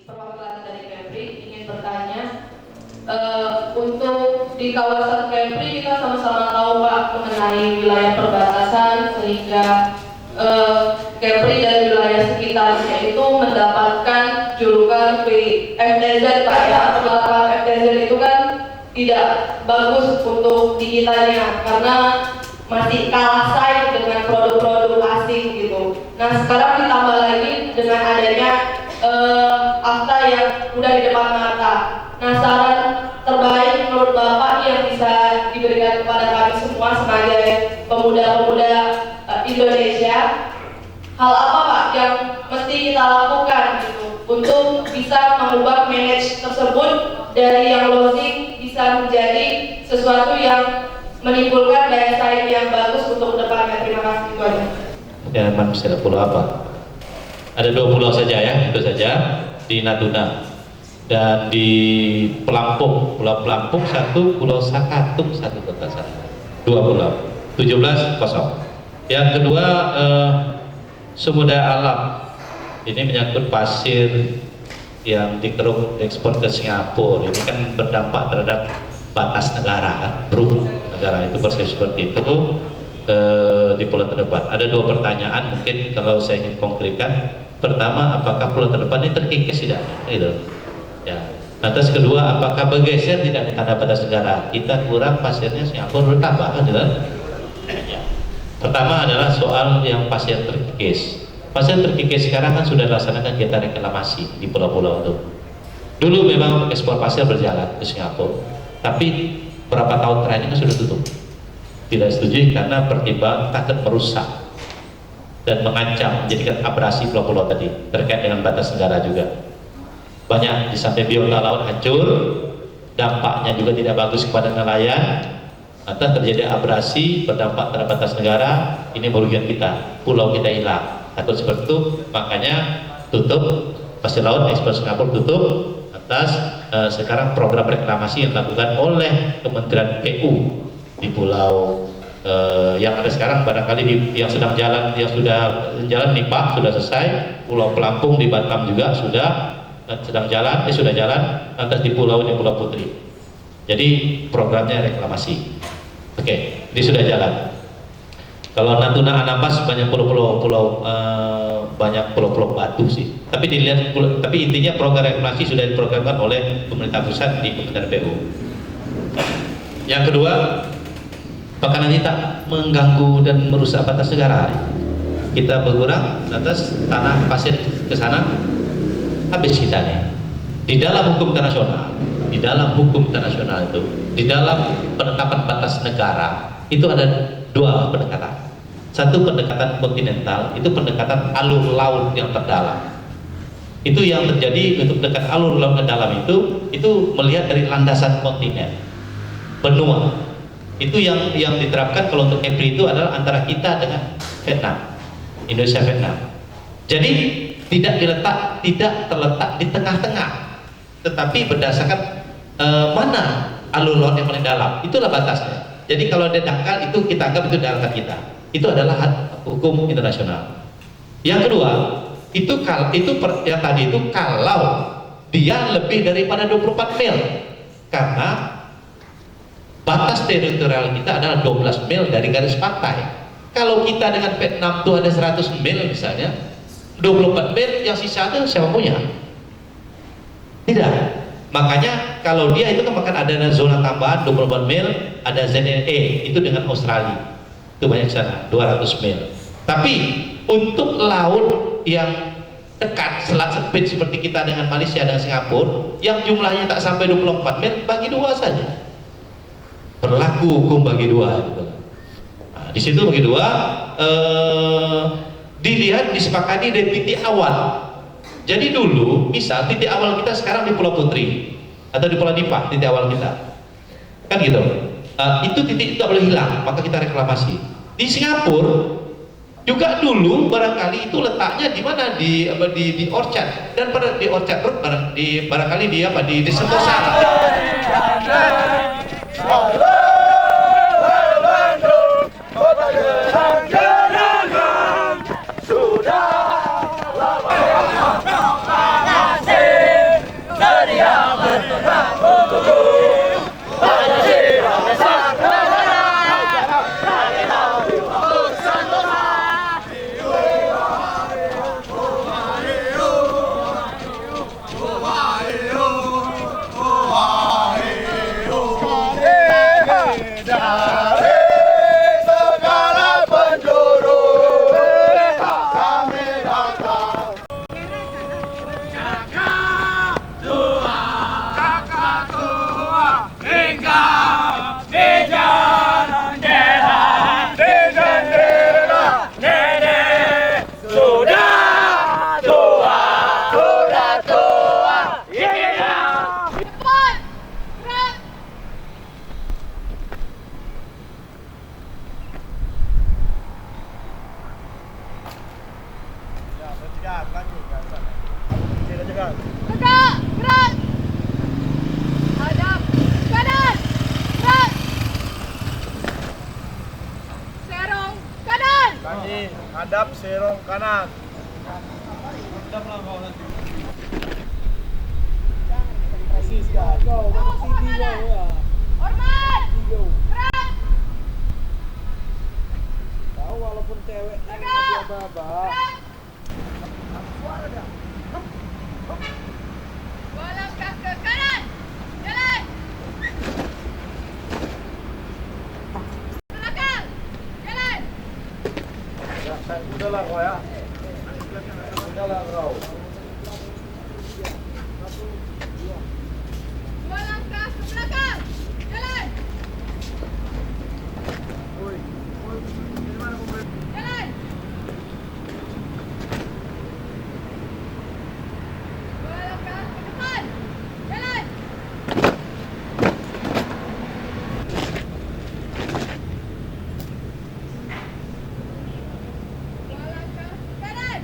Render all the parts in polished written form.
perwakilan dari Kepri ingin bertanya, untuk di kawasan Kepri kita sama-sama tahu Pak mengenai wilayah perbatasan, sehingga Kepri dan wilayah sekitarnya itu mendapatkan julukan FTZ Pak ya. Penerapan FTZ itu kan tidak bagus untuk di kitanya karena masih kalah saing dengan produk-produk asing gitu. Nah sekarang ditambah lagi dengan adanya akta yang udah di depan mata. Nah saran terbaik menurut Bapak yang bisa diberikan kepada kami semua sebagai pemuda-pemuda Indonesia, hal apa Pak yang mesti kita lakukan gitu untuk bisa mengubah manage tersebut dari yang losing bisa menjadi sesuatu yang menimbulkan daya saing yang bagus untuk depannya. Terima kasih. Itu aja. Ya, masih ada pulau apa? Ada 2 pulau saja ya, itu saja di Natuna dan di Pelampung, Pulau Pelampung 1, Pulau Sakatung 1 batasan, 2 pulau, 17 kosong. Yang kedua sumber daya alam, ini menyangkut pasir yang dikeruk ekspor ke Singapura. Ini kan berdampak terhadap batas negara, kan? Berhubung negara itu persis seperti itu. Di pulau terdepan ada 2 pertanyaan mungkin kalau saya ingin konkretkan. Pertama, apakah pulau terdepan ini terkikis tidak gitu ya. Lantas kedua, apakah bergeser tidak di tanda batas negara, kita kurang pasirnya Singapura bertambah kan gitu ya. Pertama adalah soal yang pasir terkikis. Pasir terkikis sekarang kan sudah dilaksanakan kita reklamasi di pulau-pulau itu. Dulu memang ekspor pasir berjalan ke Singapura, tapi berapa tahun terakhir ini sudah tutup. Tidak setuju karena pertimbangan takut merusak dan mengancam menjadikan abrasi pulau-pulau tadi terkait dengan batas negara juga. Banyak di samping biota laut hancur, dampaknya juga tidak bagus kepada nelayan. Atau terjadi abrasi berdampak terhadap batas negara, ini merugikan kita, pulau kita hilang. Takut seperti itu, makanya tutup pasir laut ekspor Singapura tutup atas sekarang program reklamasi yang dilakukan oleh Kementerian PU di pulau yang ada sekarang barangkali yang sedang jalan Nipah sudah selesai, Pulau Pelampung di Batam juga sudah sudah jalan, lantas di Pulau Putri. Jadi programnya reklamasi. Oke, ini sudah jalan. Kalau Natuna Anambas banyak banyak pulau-pulau batu sih. Tapi intinya program reklamasi sudah diprogramkan oleh pemerintah pusat di Kementerian PU. Yang kedua, apakah nanti tak mengganggu dan merusak batas negara? Kita berkurang atas tanah pasir ke sana, habis kita nih. Di dalam hukum internasional, itu, di dalam penetapan batas negara itu ada 2 pendekatan. Satu pendekatan kontinental, itu pendekatan alur laut yang terdalam. Itu yang terjadi untuk pendekatan alur laut terdalam itu melihat dari landasan kontinen, benua. Itu yang diterapkan kalau untuk Kepri itu adalah antara kita dengan Vietnam, Indonesia Vietnam. Jadi tidak terletak di tengah-tengah, tetapi berdasarkan mana alur laut yang paling dalam, itulah batasnya. Jadi kalau ada dangkal itu kita anggap itu daratan kita. Itu adalah hukum internasional. Yang kedua, yang tadi itu kalau dia lebih daripada 24 mil, karena batas teritorial kita adalah 12 mil dari garis pantai. Kalau kita dengan Vietnam itu ada 100 mil misalnya, 24 mil yang sisa itu siapa punya? Tidak. Makanya kalau dia itu kan ada zona tambahan 24 mil, ada ZNE itu dengan Australia. Itu banyak sana, 200 mil. Tapi untuk laut yang dekat, selat sempit seperti kita dengan Malaysia dan Singapura, yang jumlahnya tak sampai 24 mil, bagi 2 saja. Berlaku hukum bagi 2 gitu. Nah, di situ bagi 2 dilihat disepakati dari titik awal. Jadi dulu misal titik awal kita sekarang di Pulau Putri atau di Pulau Nipah, titik awal kita kan gitu. Itu titik itu tak boleh hilang, maka kita reklamasi. Di Singapura juga dulu barangkali itu letaknya di mana, di Orchard, dan pada di Orchard Road barangkali di Sentosa. Sudah lama Hadap serong kanan. Hormat! Gerak! Tahu walaupun cewek Gerak! baba. Dua langkah ke kanan! Jalan! Belakang! Jalan! Ya, udahlah kau ya. Udahlah kau. Dua langkah ke belakang! Jalan! Jalan! Dua langkah ke depan! Jalan! Dua langkah ke kanan!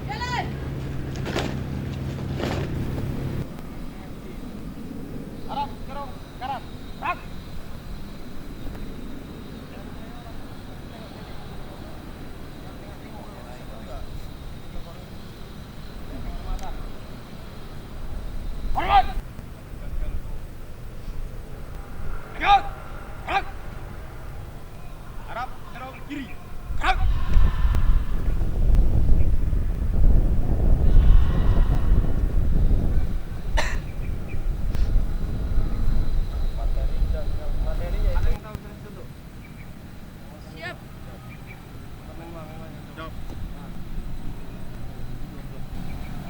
Jalan! Arah, serong kanan. Rak. Hormat! Tegak! Rak. Arah, serong kiri. Rak. Siap!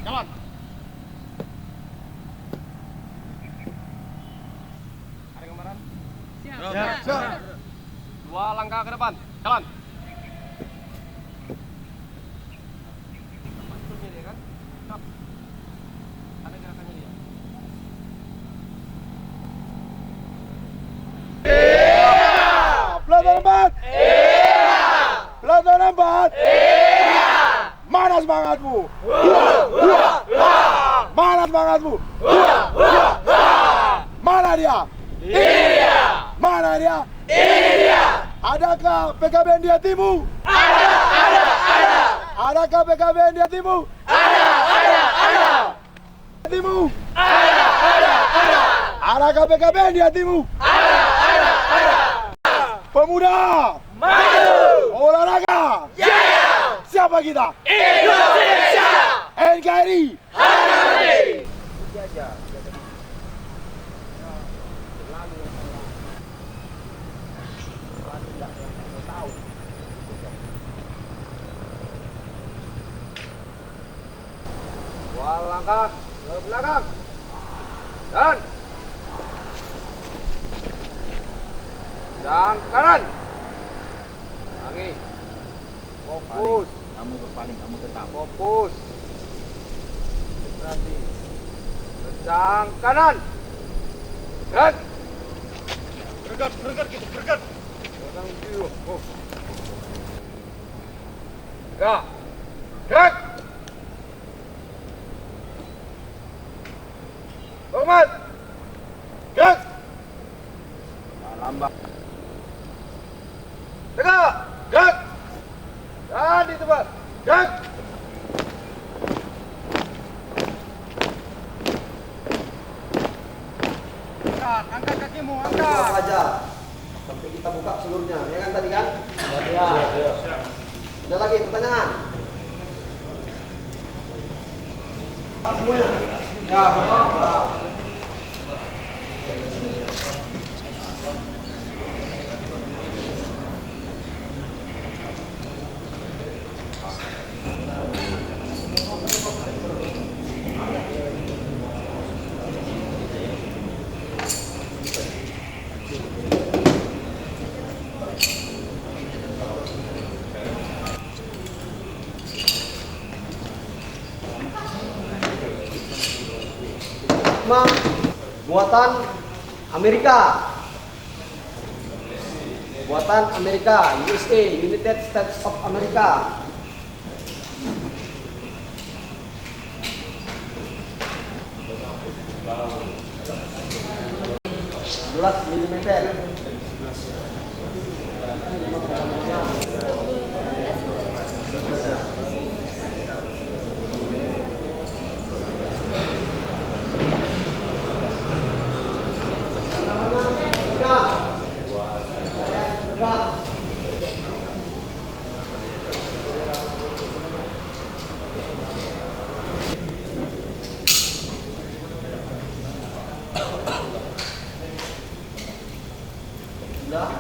Jalan. Ada gambaran? Siap! Dua langkah ke depan. Jalan. Ada gerakannya dia. Pelotong 4. Pelotong 4. Mana semangatmu? Mana semangatmu? Mana dia? Mana dia? Adakah PKBN di hatimu? Ada. Adakah PKBN di hatimu? Ada. Hatimu? Ada. Adakah PKBN di hatimu? Ada. Pemuda! Maju! Olahraga! Jaya! Siapa kita? Indonesia! NKRI! Harmoni! Dua langkah ke belakang. Dan kanan. Lagi. Fokus. Kamu berpaling, kamu tetap. Fokus. Konsentrasi. Pedang kanan. Dan Bergerak gitu, bergerak. Pedang kiri. Oh. Gerak. Gerak. Hormat. Gerak. Lambat. Tegak. Gerak. Dan di tempat. Gerak. Angkat kakimu, angkat. Aja sampai kita buka seluruhnya, ya kan tadi kan? Ya. Ada lagi pertanyaan? Semuanya. Ya. Buatan Amerika. Buatan Amerika, USA, United States of America. mm. Sudah.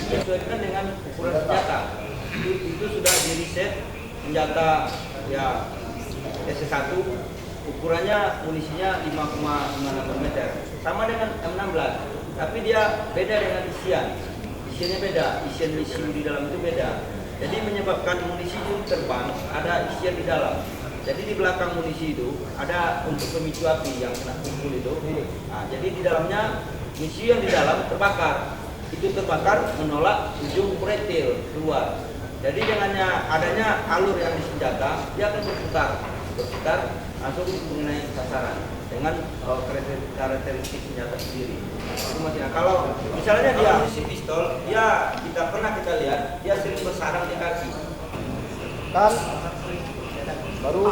Disesuaikan dengan ukuran senjata. Itu sudah di riset senjata ya SS1, ukurannya munisinya 5,56 meter, sama dengan M16, tapi dia beda dengan isiannya beda, isian lisium di dalam itu beda. Jadi menyebabkan munisi itu terbang, ada isian di dalam. Jadi di belakang munisi itu ada untuk pemicu api yang kena kumpul itu. Nah, jadi di dalamnya munisi yang di dalam terbakar. Itu terbakar menolak ujung proyektil keluar. Jadi dengannya adanya alur yang di senjata, dia akan berputar langsung mengenai sasaran dengan karakteristik senjata sendiri. Itu maksudnya kalau misalnya dia munisi pistol, dia kita lihat dia sering bersarang di kaki. Kan baru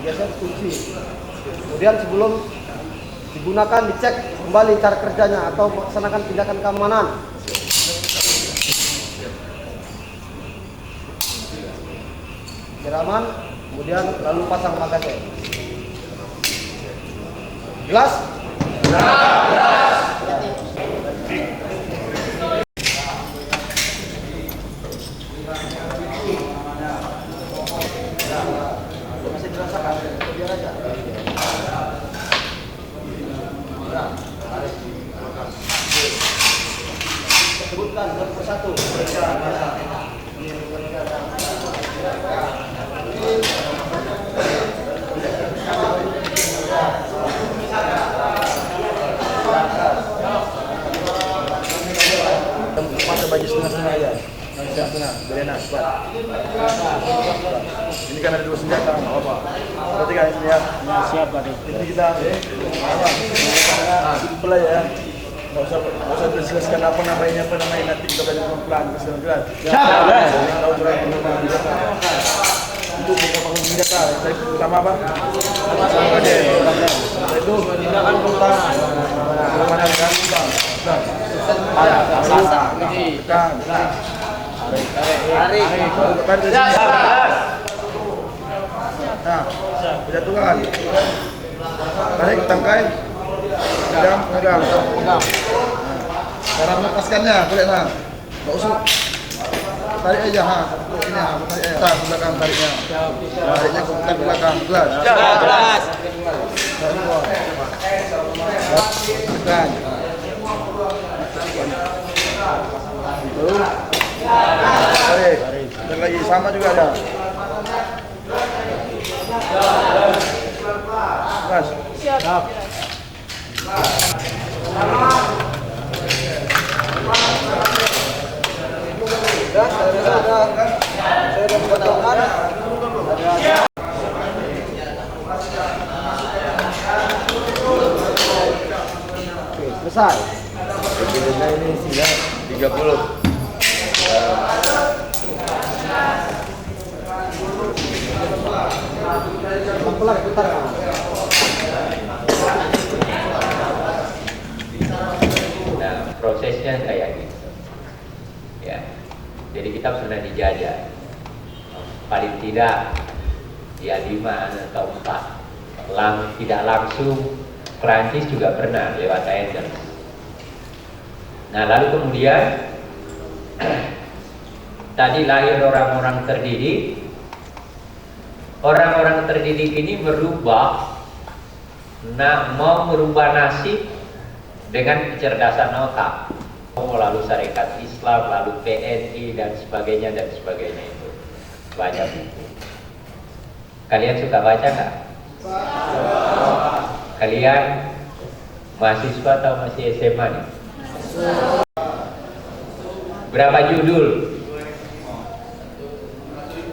geser kunci. Kemudian sebelum digunakan dicek kembali cara kerjanya atau melaksanakan tindakan keamanan. Siraman, kemudian lalu pasang magasin. Jelas? Jelas. Masih dirasakan, biar aja. Sebutkan satu persatu. Masa baju setengah-setengah aja. Setengah-setengah, biar enak, cepat. Ini kan ada 2 senjata, nggak apa-apa. Berarti kan siap? Siap, Pak. Ini kita simple aja ya. Nggak usah dijelaskan apa namanya, nanti kita belajar pelan-pelan, keseluruhan. Siap! Tahu tuh yang senjata. Itu bukan pakai senjata, saya utama apa? Sama deh. Itu tindakan pertama. Bagaimana kan? Tekan. Tarik. Nah, jatuhkan. Tarik, tangkai. Pegang. Cara melepaskannya, boleh lah. Nggak usah. Tarik aja, ini tarik aja. Tarik belakang tariknya. Tariknya ke belakang. Jelas. Tekan. Tarik. Dan lagi sama juga ada. Mas. Siap. Saya udah buat tangan. Selesai. Bedanya ini isinya 30. Pelan putar. Nah, prosesnya kayak gitu. Ya. Jadi kita pernah dijajah. Paling tidak ya 5 atau 4. Tidak langsung. Perancis juga pernah lewat Enders. Nah, lalu kemudian tadi lahir orang-orang terdidik. Orang-orang terdidik ini mau merubah nasib dengan kecerdasan otak. lalu Syarikat Islam, lalu PNI dan sebagainya itu banyak buku. Kalian suka baca nggak? Kalian mahasiswa atau masih SMA nih? Berapa judul?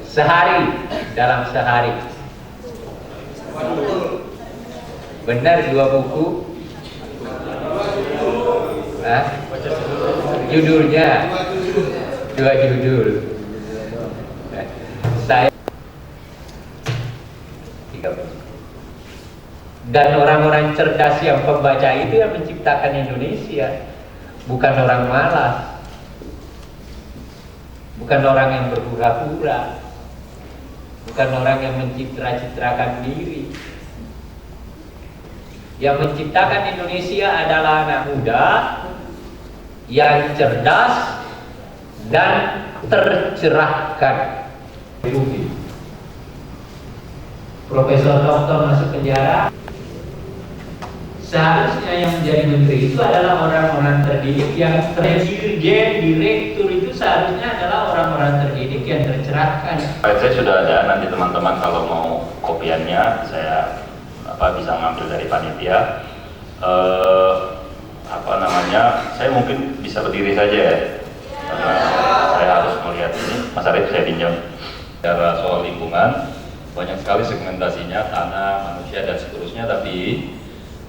Sehari, dalam sehari. Benar 2 buku? Hah? Judulnya 2 judul. Saya 3 buku. Dan orang-orang cerdas yang pembaca itu yang menciptakan Indonesia, bukan orang malas, bukan orang yang berpura-pura, bukan orang yang mencitra-citrakan diri. Yang menciptakan Indonesia adalah anak muda yang cerdas dan tercerahkan. Profesor doktor masuk penjara. Seharusnya yang menjadi menteri itu adalah orang-orang terdidik yang dirjen, direktur itu seharusnya adalah orang-orang terdidik yang tercerahkan. Saya sudah ada, nanti teman-teman kalau mau kopiannya saya bisa ngambil dari panitia. Saya mungkin bisa berdiri saja ya, karena saya harus melihat ini. Mas Arief saya pinjam. Bicara soal lingkungan, banyak sekali segmentasinya, tanah, manusia dan seterusnya. Tapi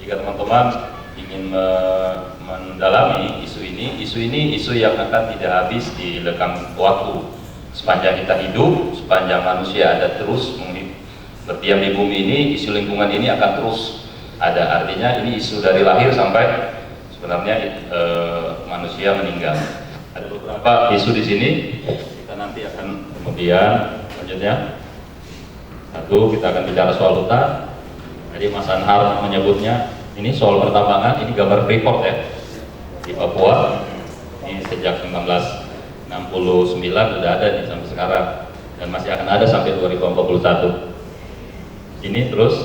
jika teman-teman ingin mendalami isu ini isu yang akan tidak habis dilekam waktu. Sepanjang kita hidup, sepanjang manusia ada terus berdiam di bumi ini, isu lingkungan ini akan terus ada. Artinya ini isu dari lahir sampai sebenarnya manusia meninggal. Ada beberapa isu di sini, kita nanti akan kemudian selanjutnya. Satu, kita akan bicara soal hutan. Tadi Mas Anhar menyebutnya, ini soal pertambangan, ini gambar Freeport ya, di Papua. Ini sejak 1969 sudah ada nih sampai sekarang, dan masih akan ada sampai 2041. Ini terus.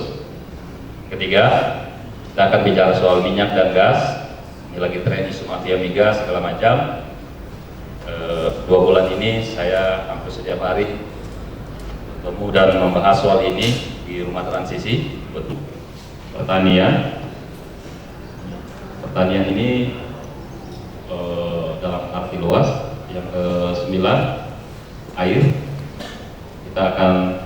Ketiga, kita akan bicara soal minyak dan gas. Ini lagi tren isu mafia migas segala macam. 2 bulan ini saya hampir setiap hari bertemu dan membahas soal ini di rumah transisi. Betul. Pertanian ini dalam arti luas. Yang ke-9, air. Kita akan,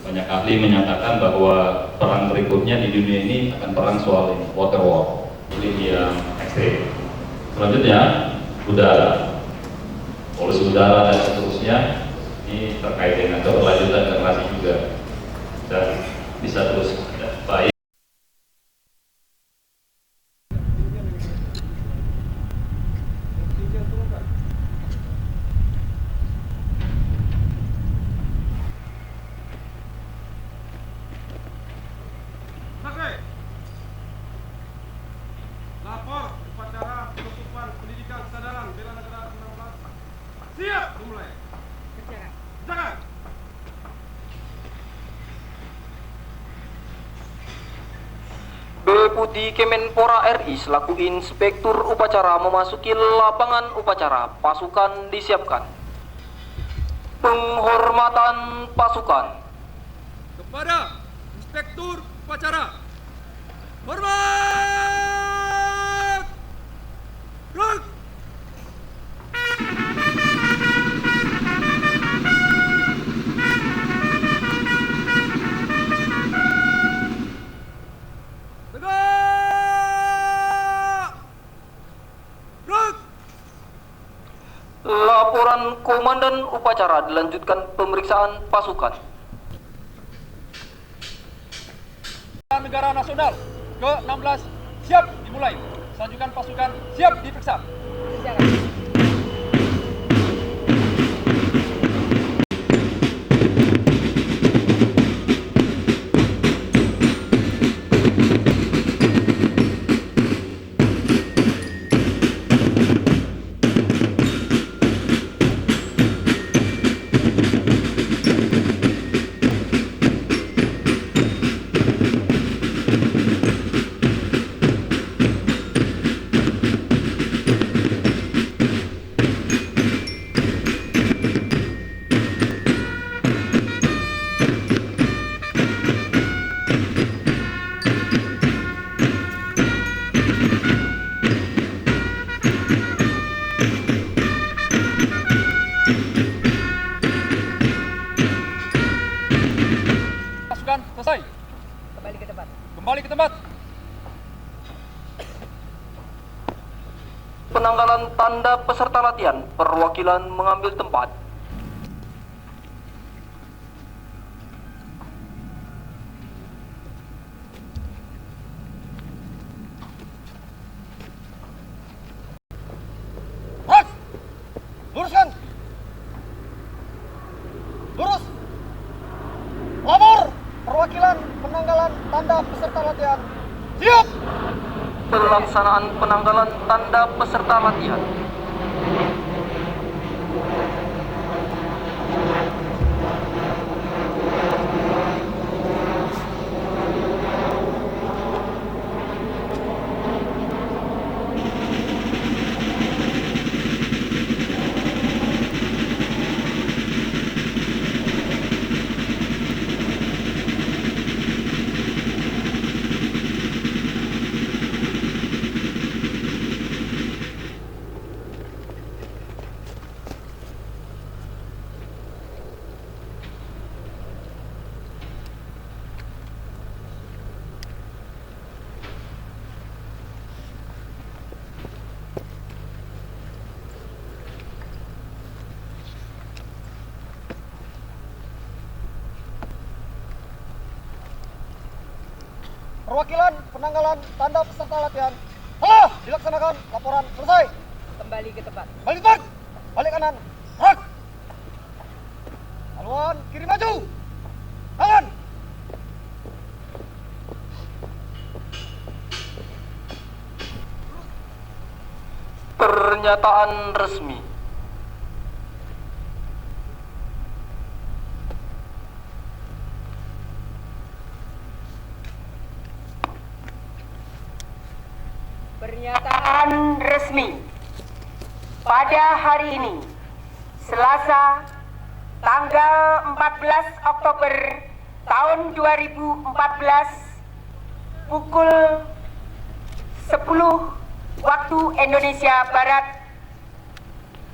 banyak ahli menyatakan bahwa perang berikutnya di dunia ini akan perang soal ini, water war. Ini yang ekstrim. Selanjutnya, udara, polusi udara dan seterusnya. Ini terkait dengan keberlanjutan generasi juga, dan bisa terus baik. Lapor upacara penutupan pendidikan kesadaran bela negara 19. Siap dimulai. Jangan. Deputi Kemenpora RI selaku inspektur upacara memasuki lapangan upacara. Pasukan disiapkan. Penghormatan pasukan. Kepada inspektur upacara. Hormat! Ruk! Tegak! Ruk! Laporan komandan upacara dilanjutkan pemeriksaan pasukan. Negara Nasional ke-16 siap dimulai. Selanjutnya pasukan siap diperiksa. penanggalan tanda peserta latihan, perwakilan mengambil tempat. Luruskan. Lurus. Labor. Perwakilan penanggalan tanda peserta latihan. Siap. Pelaksanaan penanggalan tanda peserta latihan. Perwakilan penanggalan tanda peserta latihan. Telah dilaksanakan. Laporan selesai. Kembali ke tempat. Balik tempat. Balik kanan. Rak. Haluan kiri maju. Tangan. Pernyataan resmi. Pernyataan resmi. Pada hari ini, Selasa, tanggal 14 Oktober tahun 2014, pukul 10 waktu Indonesia Barat,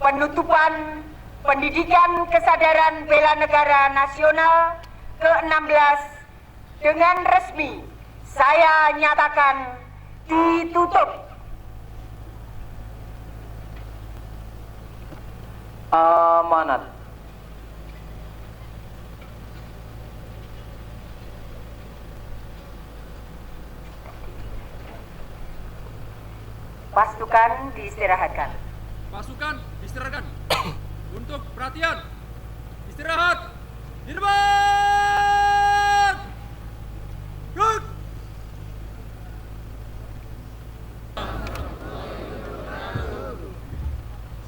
penutupan Pendidikan Kesadaran Bela Negara Nasional ke-16 dengan resmi saya nyatakan ditutup. Amanat. Pasukan diistirahatkan. Pasukan diistirahatkan. Untuk perhatian. Istirahat. Di depan. Good.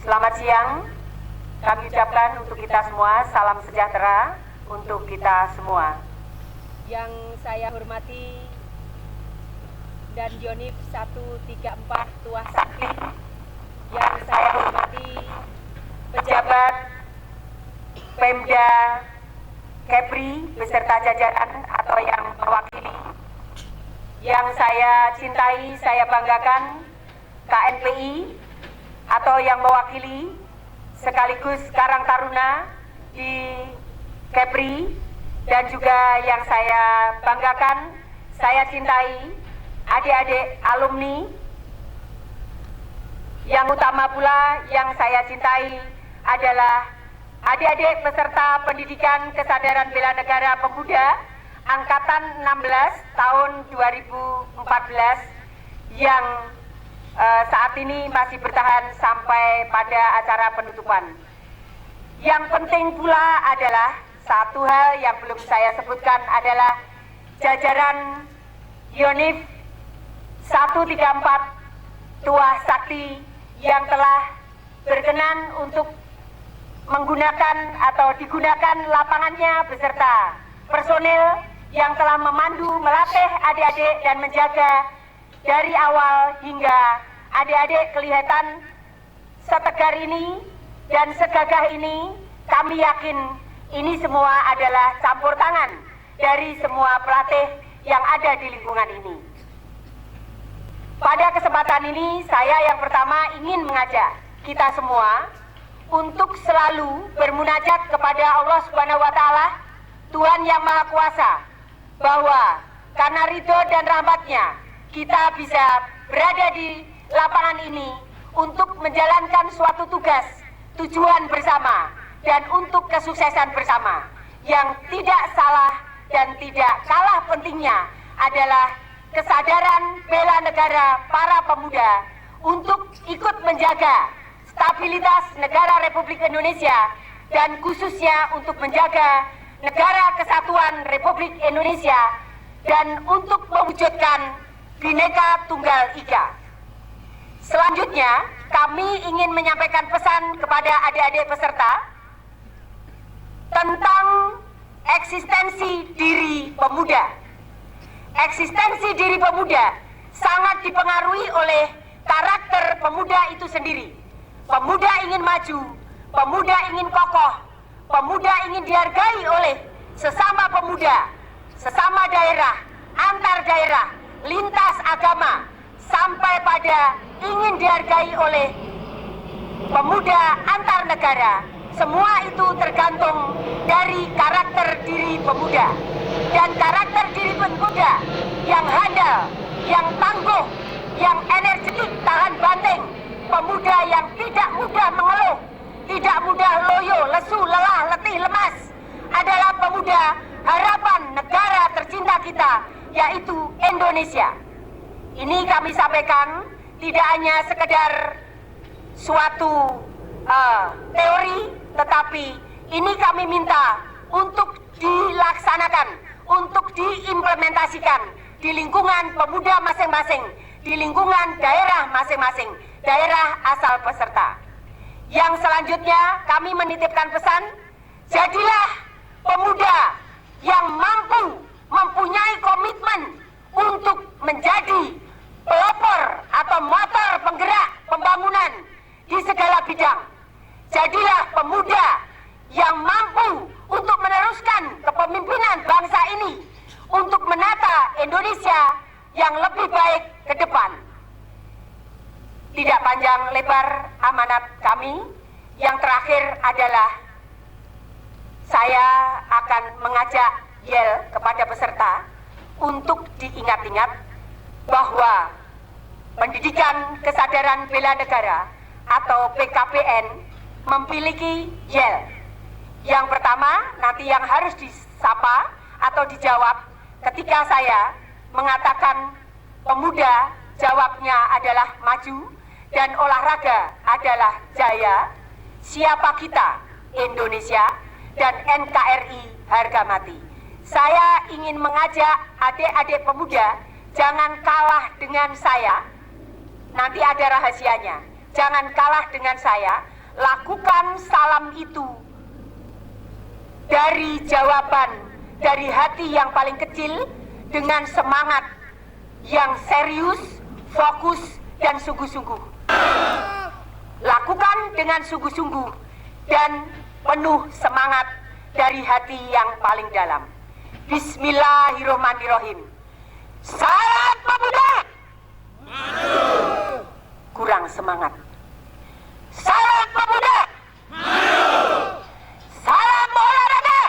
Selamat siang. Kami ucapkan untuk kita semua salam sejahtera untuk kita semua. Yang saya hormati dan Yonif 134 Tuah Sakti, yang saya hormati pejabat Pemda Kepri beserta jajaran atau yang mewakili, yang saya cintai, saya banggakan KNPI atau yang mewakili sekaligus Karang Taruna di Kepri, dan juga yang saya banggakan, saya cintai adik-adik alumni, yang utama pula yang saya cintai adalah adik-adik peserta Pendidikan Kesadaran Bela Negara Pemuda Angkatan 16 tahun 2014 yang saat ini masih bertahan sampai pada acara penutupan. Yang penting pula adalah satu hal yang belum saya sebutkan adalah jajaran Yonif 134 Tuah Sakti yang telah berkenan untuk menggunakan atau digunakan lapangannya beserta personil yang telah memandu, melatih adik-adik dan menjaga dari awal hingga adik-adik kelihatan setegar ini dan segagah ini. Kami yakin ini semua adalah campur tangan dari semua pelatih yang ada di lingkungan ini. Pada kesempatan ini saya yang pertama ingin mengajak kita semua untuk selalu bermunajat kepada Allah Subhanahu wa Ta'ala, Tuhan yang Maha Kuasa, bahwa karena ridho dan rahmatnya kita bisa berada di lapangan ini untuk menjalankan suatu tugas, tujuan bersama, dan untuk kesuksesan bersama. Yang tidak salah dan tidak kalah pentingnya adalah kesadaran bela negara para pemuda untuk ikut menjaga stabilitas negara Republik Indonesia dan khususnya untuk menjaga negara kesatuan Republik Indonesia dan untuk mewujudkan Bhinneka Tunggal Ika. Selanjutnya, kami ingin menyampaikan pesan kepada adik-adik peserta tentang eksistensi diri pemuda. Eksistensi diri pemuda sangat dipengaruhi oleh karakter pemuda itu sendiri. Pemuda ingin maju, pemuda ingin kokoh, pemuda ingin dihargai oleh sesama pemuda, sesama daerah, antar daerah, lintas agama, sampai pada ingin dihargai oleh pemuda antar negara. Semua itu tergantung dari karakter diri pemuda. Dan karakter diri pemuda yang handal, yang tangguh, yang energetik, tahan banting, pemuda yang tidak mudah mengeluh, tidak mudah loyo, lesu, lelah, letih, lemas, adalah pemuda harapan negara tercinta kita, yaitu Indonesia. Ini kami sampaikan tidak hanya sekedar suatu teori, tetapi ini kami minta untuk dilaksanakan, untuk diimplementasikan di lingkungan pemuda masing-masing, di lingkungan daerah masing-masing, daerah asal peserta. Yang selanjutnya kami menitipkan pesan, jadilah pemuda yang mampu mempunyai komitmen untuk menjadi pelopor atau motor penggerak pembangunan di segala bidang. Jadilah pemuda yang mampu untuk meneruskan kepemimpinan bangsa ini untuk menata Indonesia yang lebih baik ke depan. Tidak panjang lebar amanat kami, yang terakhir adalah saya akan mengajak yel kepada peserta untuk diingat-ingat bahwa pendidikan kesadaran bela negara atau PKBN memiliki yel. Yang pertama, nanti yang harus disapa atau dijawab ketika saya mengatakan pemuda, jawabnya adalah maju, dan olahraga adalah jaya. Siapa kita? Indonesia, dan NKRI harga mati. Saya ingin mengajak adik-adik pemuda, jangan kalah dengan saya. Nanti ada rahasianya. Jangan kalah dengan saya. Lakukan salam itu dari jawaban, dari hati yang paling kecil, dengan semangat yang serius, fokus, dan sungguh-sungguh. Lakukan dengan sungguh-sungguh dan penuh semangat dari hati yang paling dalam. Bismillahirrahmanirrahim. Salam pemuda. Maju. Kurang semangat. Salam pemuda. Maju. Salam olahraga.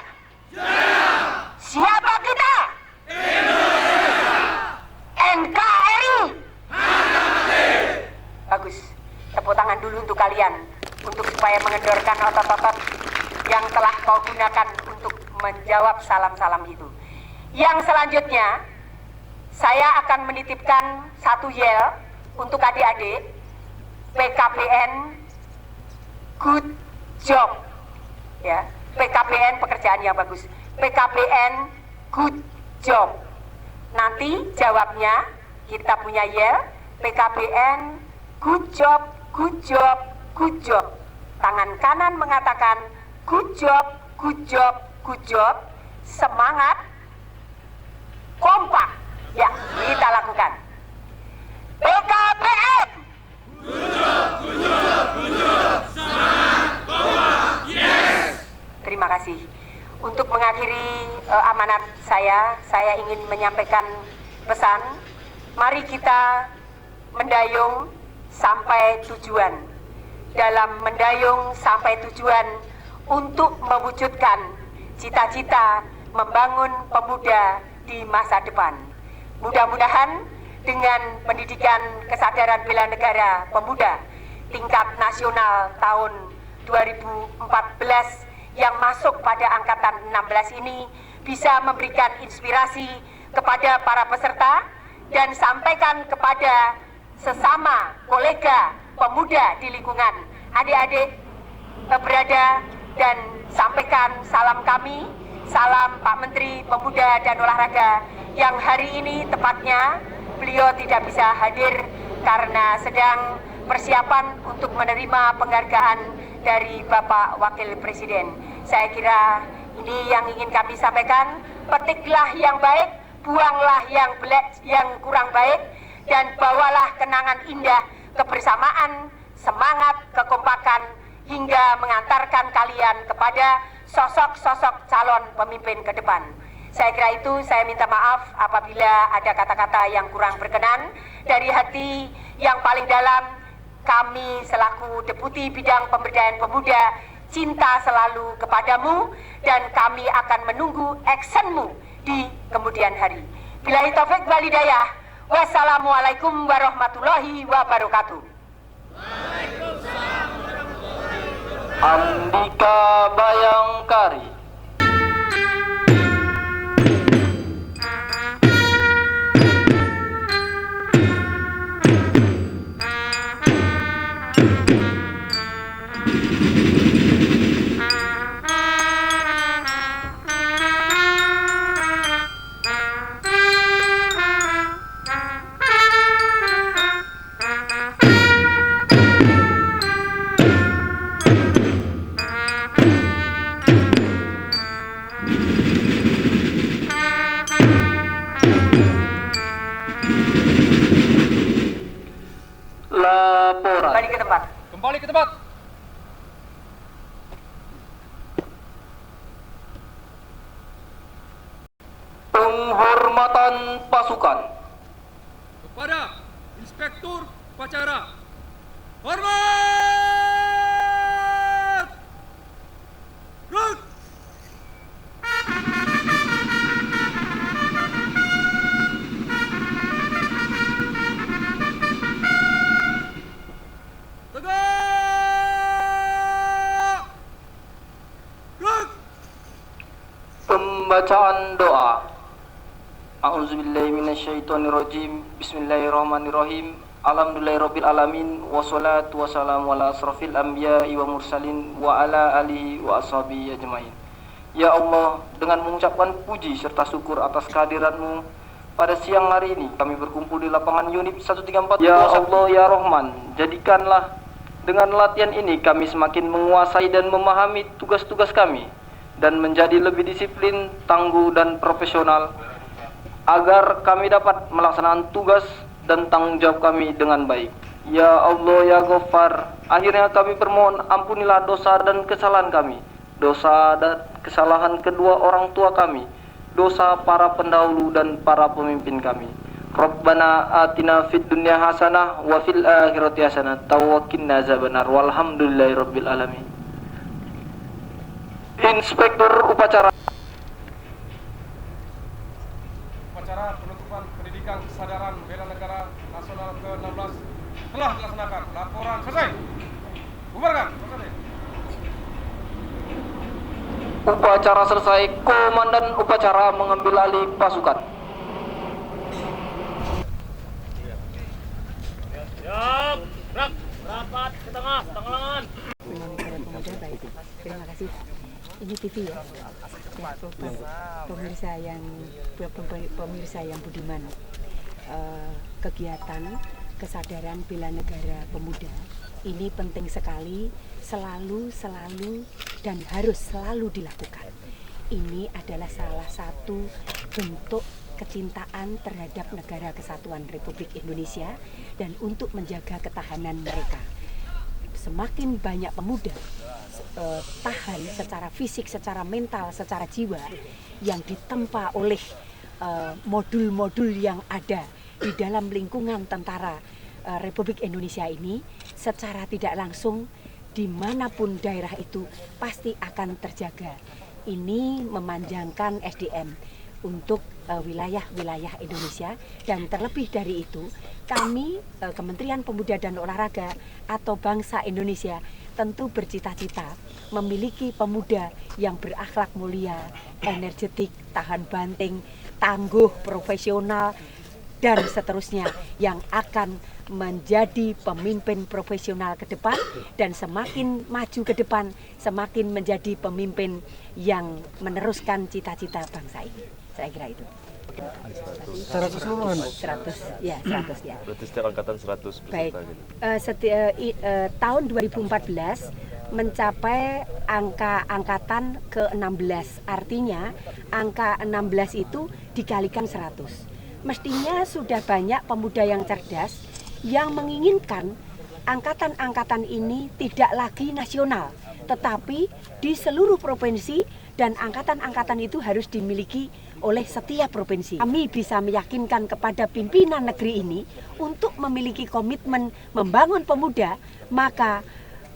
Jaya. Siapa kita? Indonesia. NKRI. Harga mati. Bagus. Tepuk tangan dulu untuk kalian, untuk supaya mengendorkan otot-otot yang telah kau gunakan untuk menjawab salam-salam itu. Yang selanjutnya, saya akan menitipkan satu yel untuk adik-adik. PKBN good job, ya. PKBN pekerjaan yang bagus. PKBN good job. Nanti jawabnya kita punya yel. PKBN good job, good job, good job. Tangan kanan mengatakan good job, good job, good job. Semangat, kompak. Ya, kita lakukan. PKBN. Good job, good job, good job. Semangat, kompak, yes. Terima kasih. Untuk mengakhiri amanat saya ingin menyampaikan pesan. Mari kita mendayung sampai tujuan. Dalam mendayung sampai tujuan untuk mewujudkan cita-cita membangun pemuda di masa depan. Mudah-mudahan dengan pendidikan kesadaran bela negara pemuda tingkat nasional tahun 2014 yang masuk pada angkatan 16 ini bisa memberikan inspirasi kepada para peserta dan sampaikan kepada sesama kolega pemuda di lingkungan adik-adik berada, dan sampaikan salam kami, salam Pak Menteri Pemuda dan Olahraga yang hari ini tepatnya beliau tidak bisa hadir karena sedang persiapan untuk menerima penghargaan dari Bapak Wakil Presiden. Saya kira ini yang ingin kami sampaikan. Petiklah yang baik, buanglah yang kurang baik, dan bawalah kenangan indah, kebersamaan, semangat, kekompakan, hingga mengantarkan kalian kepada sosok-sosok calon pemimpin ke depan. Saya kira itu, saya minta maaf apabila ada kata-kata yang kurang berkenan. Dari hati yang paling dalam, kami selaku Deputi Bidang Pemberdayaan Pemuda cinta selalu kepadamu, dan kami akan menunggu actionmu di kemudian hari. Billahi taufik wal hidayah. Wassalamualaikum warahmatullahi wabarakatuh. Andika Bayangkari. Laporan. Kembali ke tempat. Kembali ke tempat. Penghormatan pasukan. Kepada Inspektur Upacara. Hormat! Rut! Tegak! Rut! Pembacaan doa. A'udzubillahiminasyaitonirrajim. Bismillahirrahmanirrahim. Alhamdulillahirabbil alamin, wassalatu wassalamu ala asrofil anbiya'i wa mursalin wa ala alihi wa ashabihi ajmain. Ya Allah, dengan mengucapkan puji serta syukur atas kehadiran-Mu pada siang hari ini, kami berkumpul di lapangan Unip 134. Ya Allah, ya Rahman, jadikanlah dengan latihan ini kami semakin menguasai dan memahami tugas-tugas kami, dan menjadi lebih disiplin, tangguh, dan profesional, agar kami dapat melaksanakan tugas dan tanggung jawab kami dengan baik. Ya Allah, ya Ghaffar, akhirnya kami permohon ampunilah dosa dan kesalahan kami, dosa dan kesalahan kedua orang tua kami, dosa para pendahulu dan para pemimpin kami. Rabbana atina fid dunya hasanah wa fil akhirati hasanah wa qina azabannar. Walhamdulillahirabbil alamin. Inspektur Upacara. Upacara penutupan pendidikan kesadaran bela negara nasional ke-16 telah dilaksanakan. Laporan selesai. Bubarkan. Upacara selesai. Komandan upacara mengambil alih pasukan. Siap. Gerak. Rapat ke tengah. Tangan. Pemuda baik. Terima kasih. Ini TV ya. Pemirsa yang budiman. Kegiatan kesadaran bela negara pemuda ini penting sekali, selalu dan harus selalu dilakukan. Ini adalah salah satu bentuk kecintaan terhadap negara kesatuan Republik Indonesia dan untuk menjaga ketahanan mereka. Semakin banyak pemuda tahan secara fisik, secara mental, secara jiwa yang ditempa oleh modul-modul yang ada di dalam lingkungan tentara Republik Indonesia ini, secara tidak langsung dimanapun daerah itu pasti akan terjaga. Ini memanjangkan SDM, untuk wilayah-wilayah Indonesia. Dan terlebih dari itu, kami Kementerian Pemuda dan Olahraga atau bangsa Indonesia tentu bercita-cita memiliki pemuda yang berakhlak mulia, energetik, tahan banting, tangguh, profesional, dan seterusnya, yang akan menjadi pemimpin profesional ke depan, dan semakin maju ke depan semakin menjadi pemimpin yang meneruskan cita-cita bangsa ini. Saya kira itu. 100 keseluruhan? 100 ya. Berarti setiap angkatan 100 peserta. Baik. Gitu. Tahun 2014 mencapai angka angkatan ke-16. Artinya angka 16 itu dikalikan 100. Mestinya sudah banyak pemuda yang cerdas yang menginginkan angkatan-angkatan ini tidak lagi nasional, tetapi di seluruh provinsi, dan angkatan-angkatan itu harus dimiliki oleh setiap provinsi. Kami bisa meyakinkan kepada pimpinan negeri ini untuk memiliki komitmen membangun pemuda, maka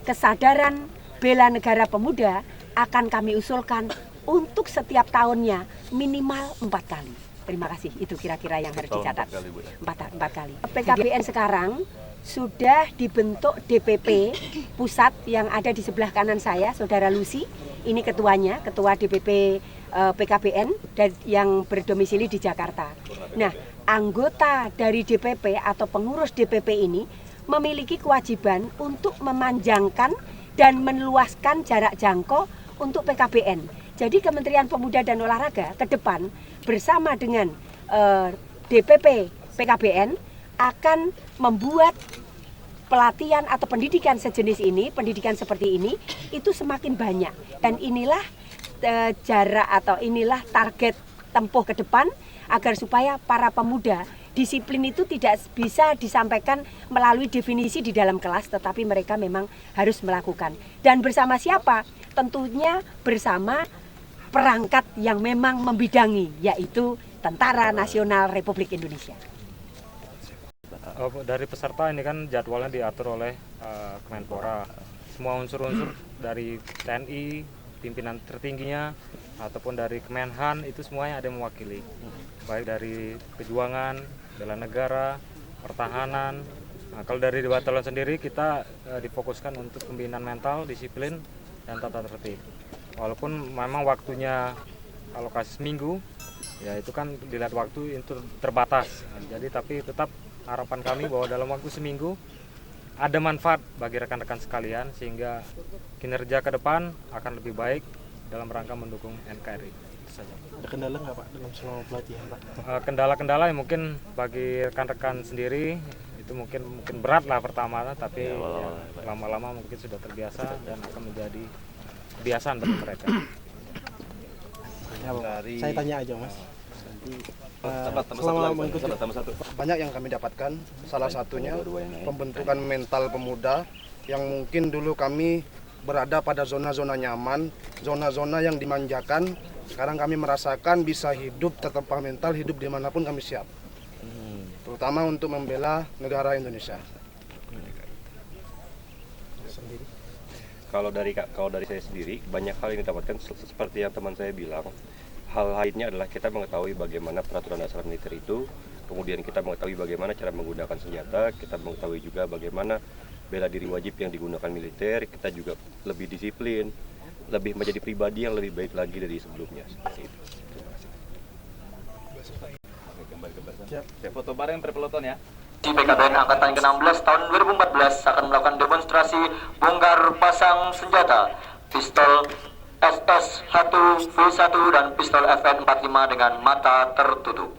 kesadaran bela negara pemuda akan kami usulkan untuk setiap tahunnya minimal 4 kali. Terima kasih, itu kira-kira yang harus dicatat. 4 kali. PKBN sekarang sudah dibentuk DPP pusat yang ada di sebelah kanan saya, Saudara Lucy. Ini ketuanya, ketua DPP PKBN yang berdomisili di Jakarta. Nah, anggota dari DPP atau pengurus DPP ini memiliki kewajiban untuk memanjangkan dan meluaskan jarak jangkau untuk PKBN. Jadi Kementerian Pemuda dan Olahraga ke depan bersama dengan DPP PKBN akan membuat pelatihan atau pendidikan sejenis ini, pendidikan seperti ini, itu semakin banyak. Dan inilah jarak atau inilah target tempuh ke depan agar supaya para pemuda, disiplin itu tidak bisa disampaikan melalui definisi di dalam kelas, tetapi mereka memang harus melakukan. Dan bersama siapa? Tentunya bersama perangkat yang memang membidangi, yaitu Tentara Nasional Republik Indonesia. Dari peserta ini kan jadwalnya diatur oleh Kemenpora. Semua unsur-unsur dari TNI, pimpinan tertingginya, ataupun dari Kemenhan, itu semuanya ada yang mewakili. Baik dari kejuangan, bela negara, pertahanan. Nah, kalau dari Batalion sendiri kita difokuskan untuk pembinaan mental, disiplin, dan tata tertib. Walaupun memang waktunya alokasi seminggu, ya itu kan dilihat waktu itu terbatas. Jadi tapi tetap harapan kami bahwa dalam waktu seminggu ada manfaat bagi rekan-rekan sekalian sehingga kinerja ke depan akan lebih baik dalam rangka mendukung NKRI. Itu saja. Ada kendala nggak Pak dalam selama pelatihan Pak? Kendala-kendala yang mungkin bagi rekan-rekan sendiri itu mungkin berat lah pertama, tapi ya, lama-lama mungkin sudah terbiasa dan akan menjadi kebiasaan bagi mereka. Ya, saya tanya aja Mas. Selama mengikuti banyak yang kami dapatkan, salah satunya pembentukan mental pemuda yang mungkin dulu kami berada pada zona-zona nyaman, zona-zona yang dimanjakan. Sekarang kami merasakan bisa hidup tertempa mental, hidup dimanapun kami siap, terutama untuk membela negara Indonesia. Kalau dari saya sendiri, banyak hal yang didapatkan seperti yang teman saya bilang. Hal lainnya adalah kita mengetahui bagaimana peraturan dasar militer itu, kemudian kita mengetahui bagaimana cara menggunakan senjata, kita mengetahui juga bagaimana bela diri wajib yang digunakan militer, kita juga lebih disiplin, lebih menjadi pribadi yang lebih baik lagi dari sebelumnya. Seperti itu. Terima kasih. Siap foto bareng berpeloton ya. Di PKBN Angkatan ke-16 tahun 2014 akan melakukan demonstrasi bongkar pasang senjata, pistol SS1 V1 dan pistol FN45 dengan mata tertutup.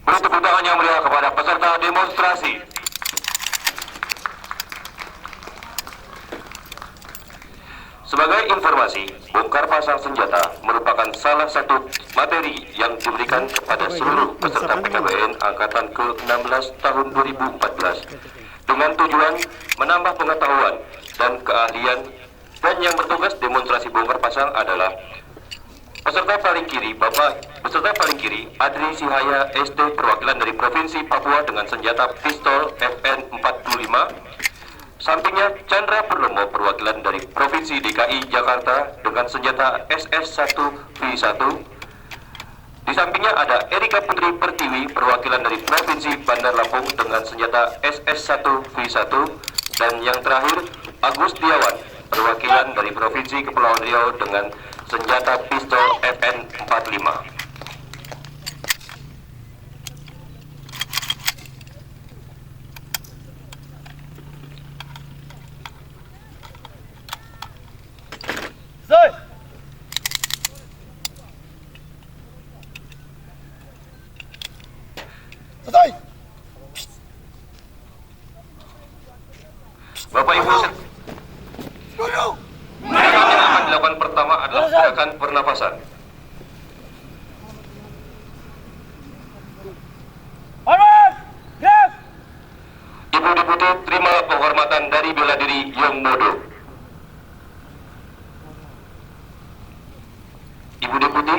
Beri tepuk tangan yang meriah kepada peserta demonstrasi. Sebagai informasi, bongkar pasang senjata merupakan salah satu materi yang diberikan kepada seluruh peserta PKBN Angkatan ke-16 tahun 2014 dengan tujuan menambah pengetahuan dan keahlian. Dan yang bertugas demonstrasi bongkar pasang adalah peserta paling kiri, peserta paling kiri Adri Sihaya SD perwakilan dari Provinsi Papua dengan senjata pistol FN45. Sampingnya Chandra Purnomo perwakilan dari Provinsi DKI Jakarta dengan senjata SS1 V1. Di sampingnya ada Erika Putri Pertiwi perwakilan dari Provinsi Bandar Lampung dengan senjata SS1V1, dan yang terakhir Agus Tiawan perwakilan dari Provinsi Kepulauan Riau dengan senjata pistol FN45. Bapak Ibu, gerakan yang akan dilakukan pertama adalah gerakan pernafasan. Ibu Deputi terima penghormatan dari bela diri Yong Modo. Ibu Deputi.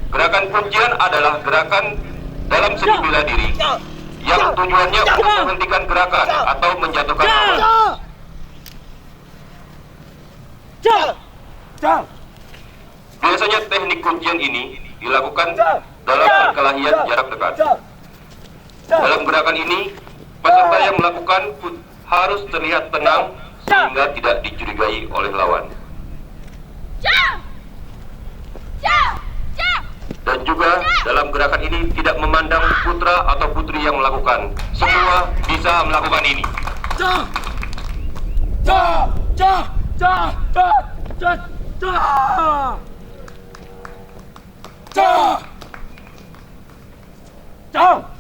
Gerakan kuncian adalah gerakan dalam seni bela diri yang tujuannya untuk menghentikan gerakan atau menjatuhkan lawan. Biasanya teknik kuncian ini dilakukan dalam perkelahian jarak dekat. Dalam gerakan ini, peserta yang melakukan harus terlihat tenang sehingga tidak dicurigai oleh lawan. Dan juga dalam gerakan ini tidak memandang putra atau putri yang melakukan. Semua bisa melakukan ini. Jump!